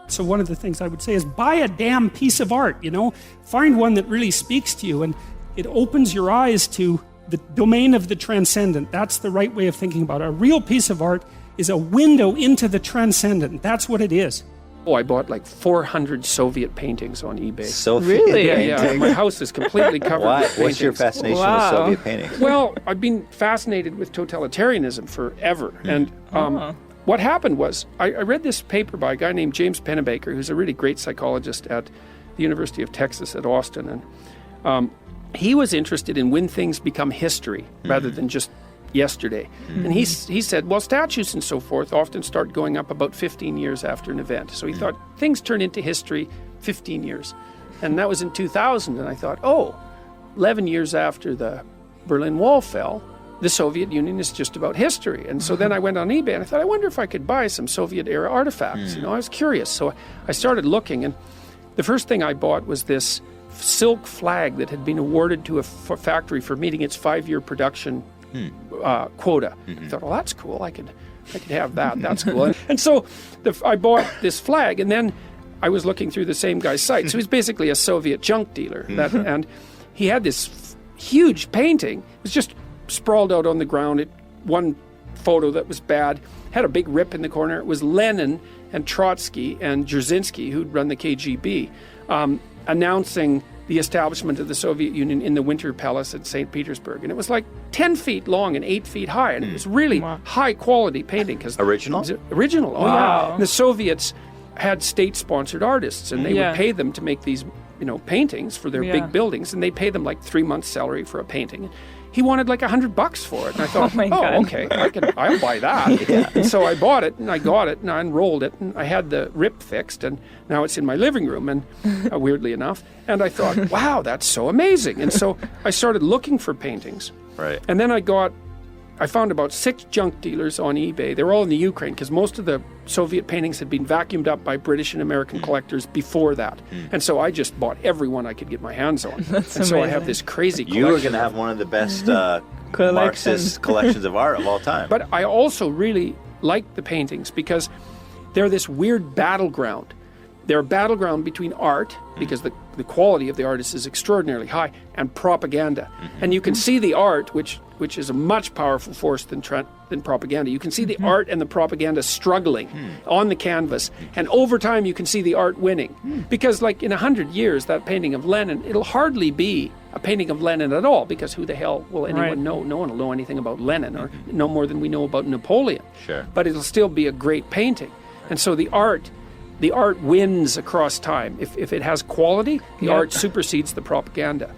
So one of the things I would say is buy a damn piece of art, Find one that really speaks to you, and it opens your eyes to the domain of the transcendent. That's the right way of thinking about it. A real piece of art is a window into the transcendent. That's what it is. Oh, I bought like 400 Soviet paintings on eBay. Soviet Yeah. paintings? My house is completely covered with paintings. What's your fascination with Soviet paintings? Well, I've been fascinated with totalitarianism forever. And what happened was, I read this paper by a guy named James Pennebaker, who's a really great psychologist at the University of Texas at Austin. And he was interested in when things become history rather than just yesterday. And he said, well, statues and so forth often start going up about 15 years after an event. So he thought things turn into history 15 years. And that was in 2000. And I thought, 11 years after the Berlin Wall fell, the Soviet Union is just about history. And so then I went on eBay and I thought, I wonder if I could buy some Soviet era artifacts. I was curious. So I started looking, and the first thing I bought was this silk flag that had been awarded to a factory for meeting its 5-year production quota. I thought, well, that's cool. I could have that. That's cool. And so I bought this flag, and then I was looking through the same guy's site. So he's basically a Soviet junk dealer. And he had this huge painting. It was just sprawled out on the ground. One photo that was bad had a big rip in the corner. It was Lenin and Trotsky and Dzerzhinsky, who'd run the KGB, announcing the establishment of the Soviet Union in the Winter Palace at St. Petersburg. And it was like 10 feet long and 8 feet high. And it was really high-quality painting. Original? Original, yeah. And the Soviets had state-sponsored artists, and they would pay them to make these paintings for their big buildings, and they'd pay them like 3 months' salary for a painting. He wanted like $100 for it, and I thought, okay, I'll buy that. And so I bought it, and I got it, and I unrolled it, and I had the rip fixed, and now it's in my living room, and weirdly enough. And I thought, wow, that's so amazing. And so I started looking for paintings. Right. And then I found about 6 junk dealers on eBay. They were all in the Ukraine, because most of the Soviet paintings had been vacuumed up by British and American collectors before that. And so I just bought every one I could get my hands on. So I have this crazy collection. You were going to have one of the best Marxist collections of art of all time. But I also really like the paintings because they're this weird battleground. They're a battleground between art, because the quality of the artist is extraordinarily high, and propaganda. And you can see the art, which is a much powerful force than propaganda. You can see the art and the propaganda struggling on the canvas. And over time, you can see the art winning. Because like in 100 years, that painting of Lenin, it'll hardly be a painting of Lenin at all, because who the hell will anyone know? No one will know anything about Lenin, or no more than we know about Napoleon. Sure. But it'll still be a great painting. And so the art wins across time. If it has quality, the art supersedes the propaganda.